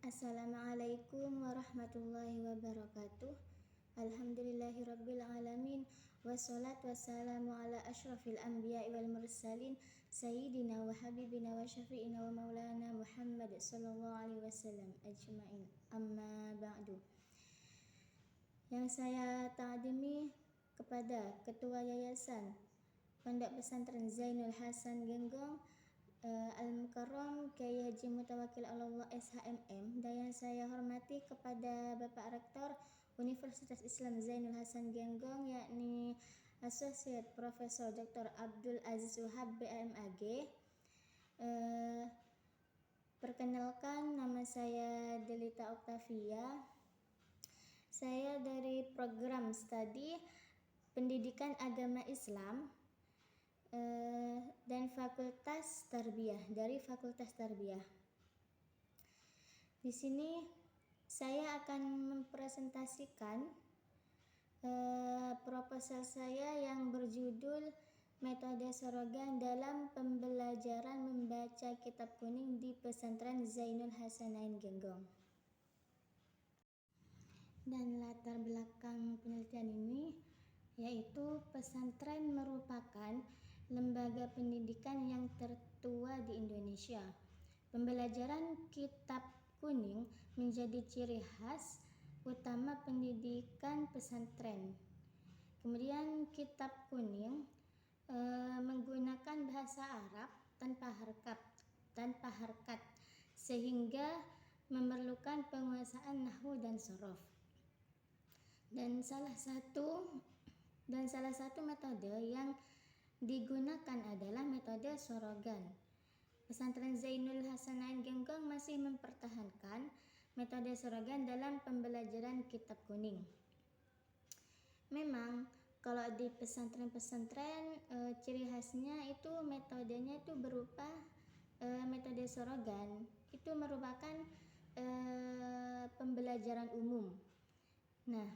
Assalamualaikum warahmatullahi wabarakatuh. Alhamdulillahirabbil alamin wassalatu wassalamu ala asyrafil anbiya'i wal mursalin sayyidina wa habibina wa syafi'ina wa maulana Muhammad sallallahu alaihi wasallam ajma'in. Amma ba'du. Yang saya takdimi kepada Ketua Yayasan Pondok Pesantren Zainul Hasan Genggong Al-Mukarram Kyai Haji Mutawakkil Allah SHMM, dan yang saya hormati kepada Bapak Rektor Universitas Islam Zainul Hasan Genggong, yakni Associate Profesor Dr. Abdul Aziz Wahab BMAG. Perkenalkan, nama saya Delita Oktavia. Saya dari program studi Pendidikan Agama Islam dan Fakultas Tarbiyah, dari Fakultas Tarbiyah. Di sini saya akan mempresentasikan proposal saya yang berjudul Metode Sorogan dalam Pembelajaran Membaca Kitab Kuning di Pesantren Zainul Hasanain Genggong. Dan latar belakang penelitian ini yaitu pesantren merupakan lembaga pendidikan yang tertua di Indonesia. Pembelajaran kitab kuning menjadi ciri khas utama pendidikan pesantren. Kemudian kitab kuning menggunakan bahasa Arab tanpa harkat sehingga memerlukan penguasaan nahwu dan shorof. Dan salah satu metode yang digunakan adalah metode sorogan. Pesantren Zainul Hasanain Genggong masih mempertahankan metode sorogan dalam pembelajaran kitab kuning. Memang kalau di pesantren-pesantren ciri khasnya itu metodenya itu berupa metode sorogan. Itu merupakan pembelajaran umum. Nah,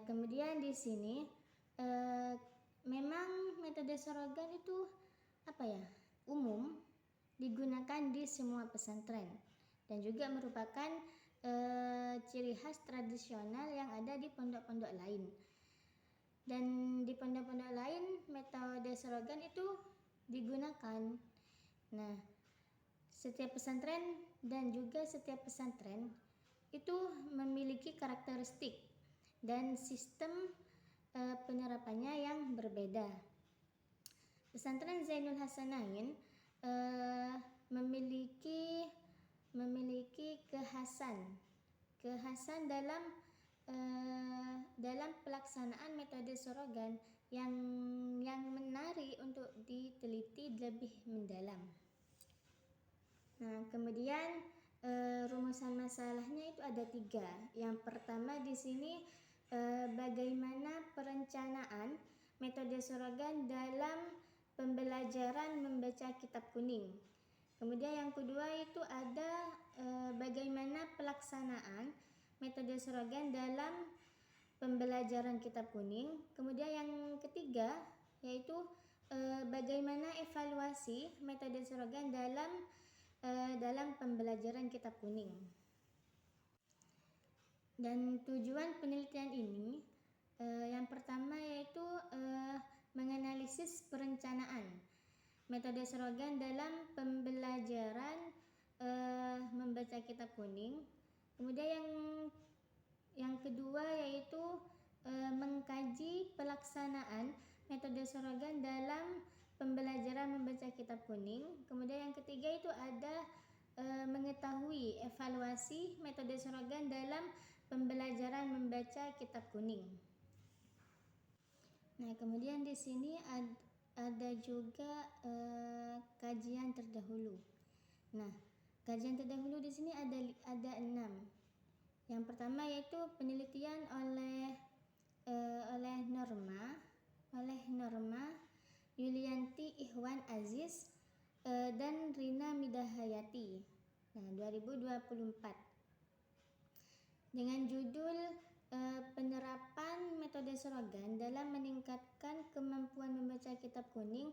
kemudian di sini memang metode sorogan itu umum digunakan di semua pesantren dan juga merupakan ciri khas tradisional yang ada di pondok-pondok lain. Dan di pondok-pondok lain metode sorogan itu digunakan. Nah, setiap pesantren itu memiliki karakteristik dan sistem penerapannya yang berbeda. Pesantren Zainul Hasanain memiliki kekhasan dalam pelaksanaan metode sorogan yang menarik untuk diteliti lebih mendalam. Nah, kemudian rumusan masalahnya itu ada 3. Yang pertama di sini bagaimana perencanaan metode sorogan dalam pembelajaran membaca kitab kuning. Kemudian yang kedua itu ada bagaimana pelaksanaan metode sorogan dalam pembelajaran kitab kuning. Kemudian yang ketiga yaitu bagaimana evaluasi metode sorogan dalam pembelajaran kitab kuning. Dan tujuan penelitian ini yang pertama yaitu menganalisis perencanaan metode sorogan dalam pembelajaran membaca kitab kuning. Kemudian yang kedua yaitu mengkaji pelaksanaan metode sorogan dalam pembelajaran membaca kitab kuning. Kemudian yang ketiga itu ada mengetahui evaluasi metode sorogan dalam pembelajaran membaca kitab kuning. Nah, kemudian di sini ada juga kajian terdahulu. Nah, kajian terdahulu di sini ada 6. Yang pertama yaitu penelitian oleh Norma Yulianti Ikhwan Aziz dan Rina Midahayati. Nah, 2024. Dengan judul penerapan metode sorogan dalam meningkatkan kemampuan membaca kitab kuning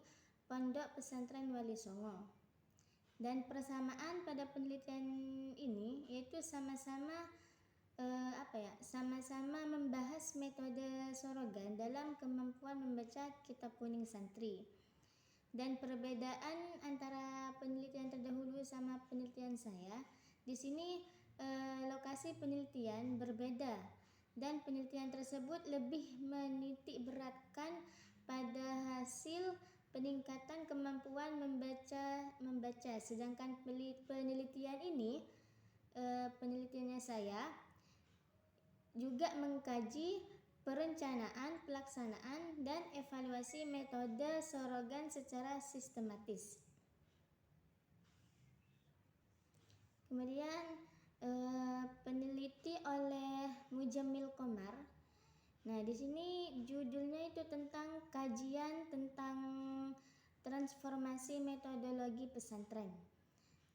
Pondok Pesantren Wali Songo. Dan persamaan pada penelitian ini yaitu sama-sama sama-sama membahas metode Sorogan dalam kemampuan membaca kitab kuning santri. Dan perbedaan antara penelitian terdahulu sama penelitian saya, di sini lokasi penelitian berbeda dan penelitian tersebut lebih menitik beratkan pada hasil peningkatan kemampuan membaca, sedangkan penelitian ini penelitiannya saya juga mengkaji perencanaan, pelaksanaan, dan evaluasi metode Sorogan secara sistematis. Kemudian peneliti oleh Mujammil Qomar. Nah, di sini judulnya itu tentang kajian tentang transformasi metodologi pesantren.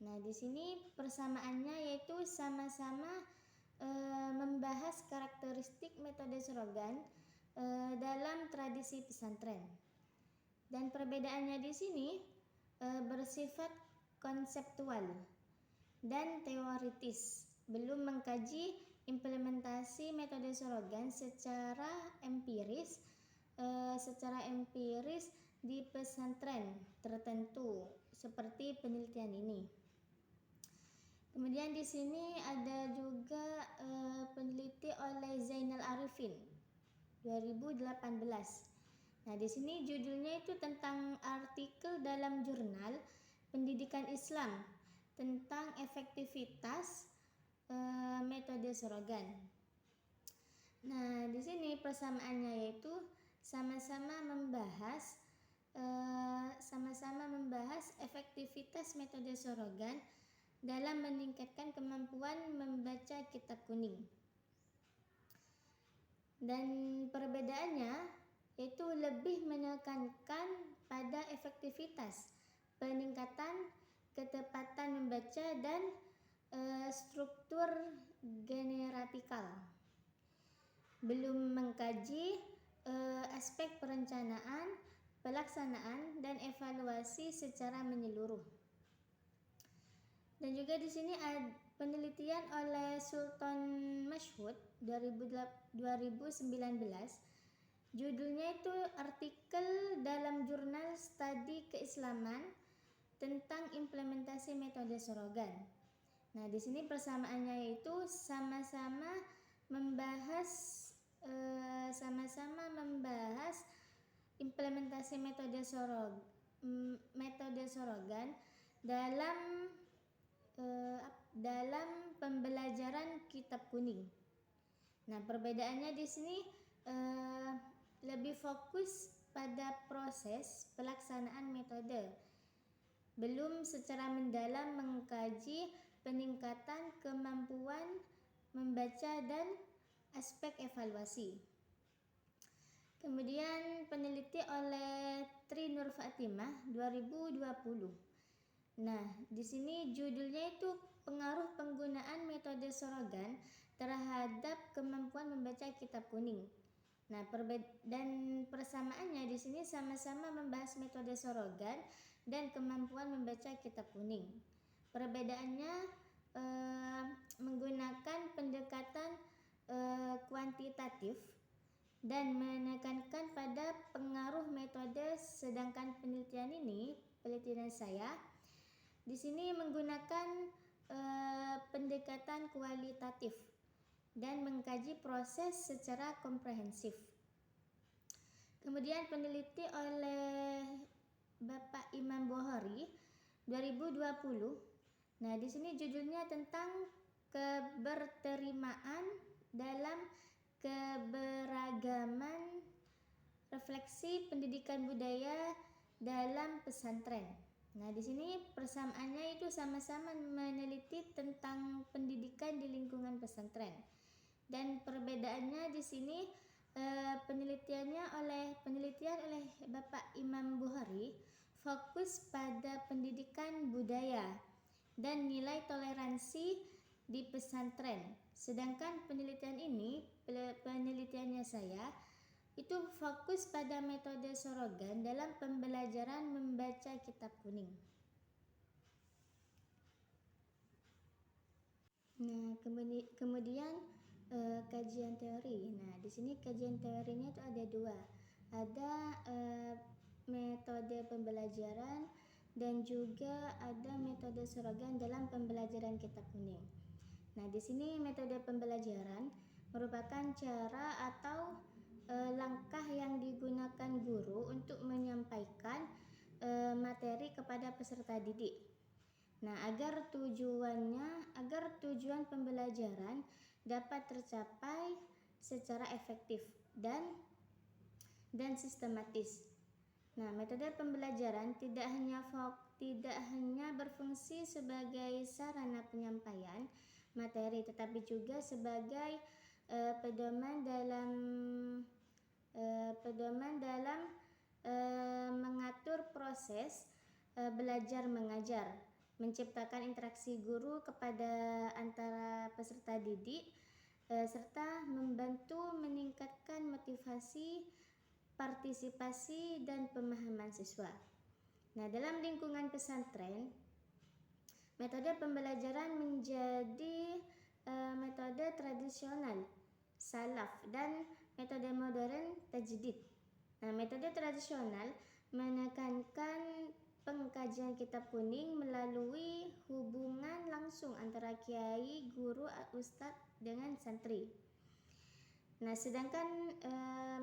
Nah, di sini persamaannya yaitu sama-sama membahas karakteristik metode Sorogan dalam tradisi pesantren. Dan perbedaannya di sini bersifat konseptual dan teoritis, belum mengkaji implementasi metode Sorogan secara empiris di pesantren tertentu seperti penelitian ini. Kemudian di sini ada juga peneliti oleh Zainal Arifin 2018. Nah, di sini judulnya itu tentang artikel dalam jurnal Pendidikan Islam tentang efektivitas metode Sorogan. Nah, di sini persamaannya yaitu sama-sama membahas efektivitas metode Sorogan dalam meningkatkan kemampuan membaca kitab kuning. Dan perbedaannya yaitu lebih menekankan pada efektivitas, peningkatan ketepatan membaca, dan struktur generatikal. Belum mengkaji aspek perencanaan, pelaksanaan, dan evaluasi secara menyeluruh. Dan juga di sini ada penelitian oleh Sultan Mashhud 2019. Judulnya itu artikel dalam jurnal Studi Keislaman tentang implementasi metode Sorogan. Nah, di sini persamaannya yaitu sama-sama membahas implementasi metode Sorogan dalam pembelajaran kitab kuning. Nah, perbedaannya di sini lebih fokus pada proses pelaksanaan metode, belum secara mendalam mengkaji peningkatan kemampuan membaca dan aspek evaluasi. Kemudian peneliti oleh Tri Nur Fatimah 2020. Nah, di sini judulnya itu pengaruh penggunaan metode Sorogan terhadap kemampuan membaca kitab kuning. Nah, dan persamaannya di sini sama-sama membahas metode Sorogan dan kemampuan membaca kitab kuning. Perbedaannya menggunakan pendekatan kuantitatif dan menekankan pada pengaruh metode, sedangkan penelitian saya di sini menggunakan pendekatan kualitatif dan mengkaji proses secara komprehensif. Kemudian peneliti oleh Bapak Imam Bukhari 2020. Nah, di sini judulnya tentang keberterimaan dalam keberagaman, refleksi pendidikan budaya dalam pesantren. Nah, di sini persamaannya itu sama-sama meneliti tentang pendidikan di lingkungan pesantren. Dan perbedaannya di sini penelitian oleh Bapak Imam Bukhari fokus pada pendidikan budaya dan nilai toleransi di pesantren. Sedangkan penelitiannya saya itu fokus pada metode Sorogan dalam pembelajaran membaca kitab kuning. Nah, kemudian kajian teori. Nah, di sini kajian teorinya itu ada dua. Ada metode pembelajaran dan juga ada metode seragam dalam pembelajaran kitab kuning. Nah, di sini metode pembelajaran merupakan cara atau langkah yang digunakan guru untuk menyampaikan materi kepada peserta didik. Nah, agar tujuan pembelajaran dapat tercapai secara efektif dan sistematis. Nah, metode pembelajaran tidak hanya berfungsi sebagai sarana penyampaian materi, tetapi juga sebagai pedoman dalam mengatur proses belajar mengajar, menciptakan interaksi guru kepada antara peserta didik, serta membantu meningkatkan motivasi, partisipasi, dan pemahaman siswa. Nah, dalam lingkungan pesantren, metode pembelajaran menjadi metode tradisional, salaf, dan metode modern, tajdid. Nah, metode tradisional menekankan pengkajian kitab kuning melalui hubungan langsung antara kiai, guru, ustadz dengan santri. Nah, sedangkan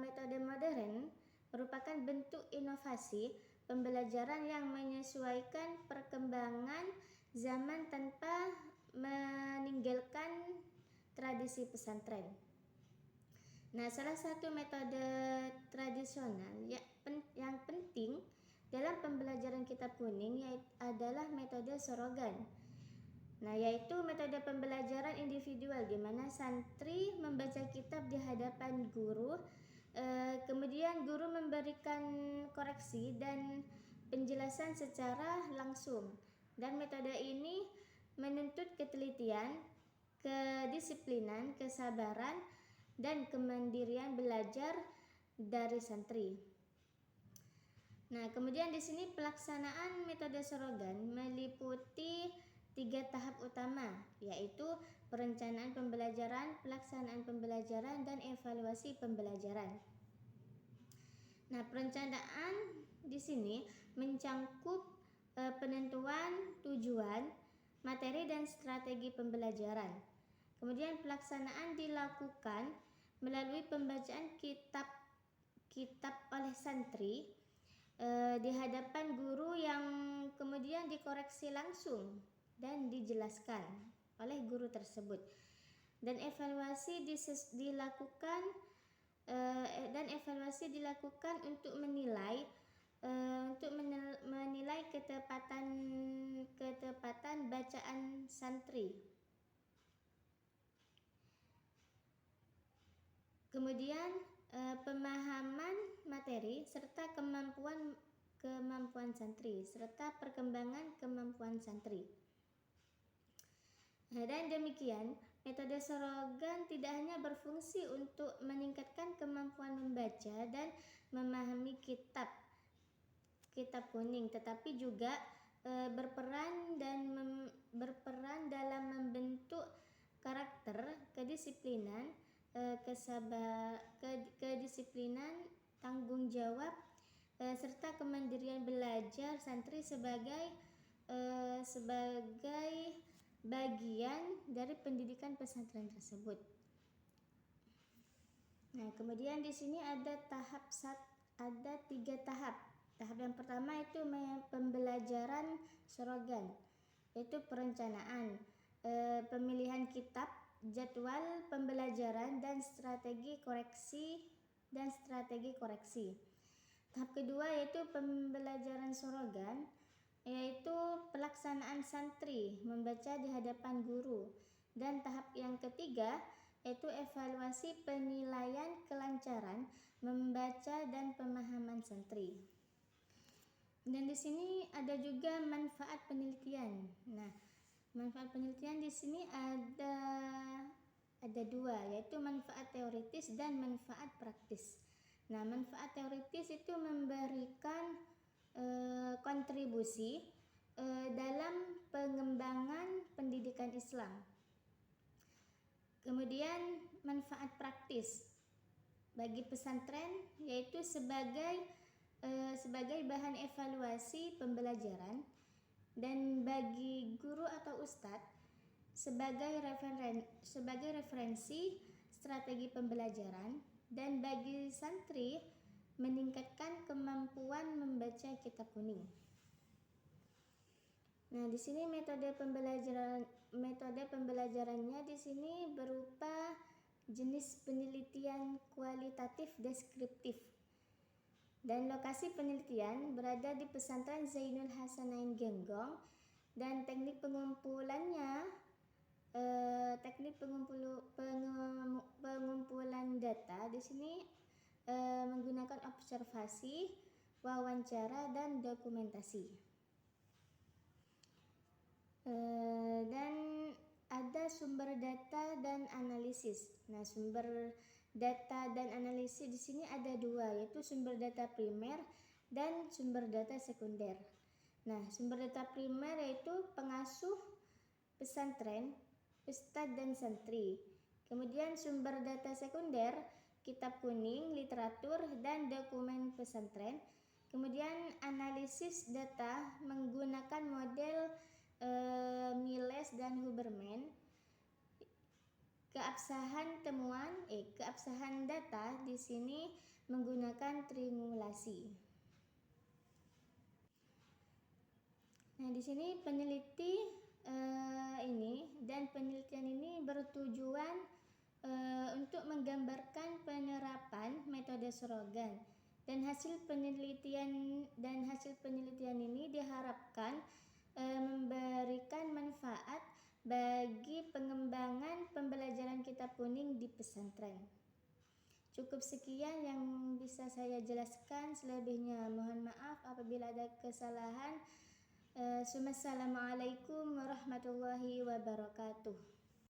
metode modern merupakan bentuk inovasi pembelajaran yang menyesuaikan perkembangan zaman tanpa meninggalkan tradisi pesantren. Nah, salah satu metode tradisional yang penting dalam pembelajaran kitab kuning adalah metode sorogan. Nah, yaitu metode pembelajaran individual di mana santri membaca kitab di hadapan guru, kemudian guru memberikan koreksi dan penjelasan secara langsung. Dan metode ini menuntut ketelitian, kedisiplinan, kesabaran, dan kemandirian belajar dari santri. Nah, kemudian di sini pelaksanaan metode sorogan meliputi 3 tahap utama, yaitu perencanaan pembelajaran, pelaksanaan pembelajaran, dan evaluasi pembelajaran. Nah, perencanaan di sini mencangkup penentuan tujuan, materi, dan strategi pembelajaran. Kemudian pelaksanaan dilakukan melalui pembacaan kitab oleh santri di hadapan guru yang kemudian dikoreksi langsung dan dijelaskan oleh guru tersebut. Dan evaluasi dilakukan untuk menilai ketepatan bacaan santri. Kemudian pemahaman materi serta kemampuan santri serta perkembangan kemampuan santri. Nah, dan demikian metode sorogan tidak hanya berfungsi untuk meningkatkan kemampuan membaca dan memahami kitab kuning, tetapi juga berperan dalam membentuk karakter, kedisiplinan, tanggung jawab, serta kemandirian belajar santri sebagai bagian dari pendidikan pesantren tersebut. Nah, kemudian di sini ada 3 tahap. Tahap yang pertama itu pembelajaran sorogan, yaitu perencanaan, pemilihan kitab, jadwal pembelajaran, dan strategi koreksi. Tahap kedua yaitu pembelajaran sorogan, yaitu pelaksanaan santri membaca di hadapan guru. Dan tahap yang ketiga yaitu evaluasi penilaian kelancaran membaca dan pemahaman santri. Dan di sini ada juga manfaat penelitian. Nah, manfaat penelitian di sini ada 2, yaitu manfaat teoritis dan manfaat praktis. Nah, manfaat teoritis itu memberikan kontribusi dalam pengembangan pendidikan Islam. Kemudian manfaat praktis bagi pesantren yaitu sebagai bahan evaluasi pembelajaran, dan bagi guru atau ustadz sebagai referensi strategi pembelajaran, dan bagi santri meningkatkan kemampuan membaca kitab kuning. Nah, di sini metode pembelajarannya di sini berupa jenis penelitian kualitatif deskriptif. Dan lokasi penelitian berada di Pesantren Zainul Hasanain Genggong, dan teknik pengumpulannya pengumpulan data di sini menggunakan observasi, wawancara, dan dokumentasi. Dan ada sumber data dan analisis. Nah, sumber data dan analisis di sini ada dua, yaitu sumber data primer dan sumber data sekunder. Nah, sumber data primer yaitu pengasuh pesantren, ustadz dan santri. Kemudian sumber data sekunder, kitab kuning, literatur, dan dokumen pesantren. Kemudian analisis data menggunakan model Miles dan Huberman. Keabsahan data di sini menggunakan triangulasi. Nah, di sini penelitian ini bertujuan untuk menggambarkan penerapan metode Sorogan, dan hasil penelitian ini diharapkan memberikan manfaat bagi pengembangan pembelajaran kitab kuning di pesantren. Cukup sekian yang bisa saya jelaskan, selebihnya mohon maaf apabila ada kesalahan. Assalamualaikum warahmatullahi wabarakatuh.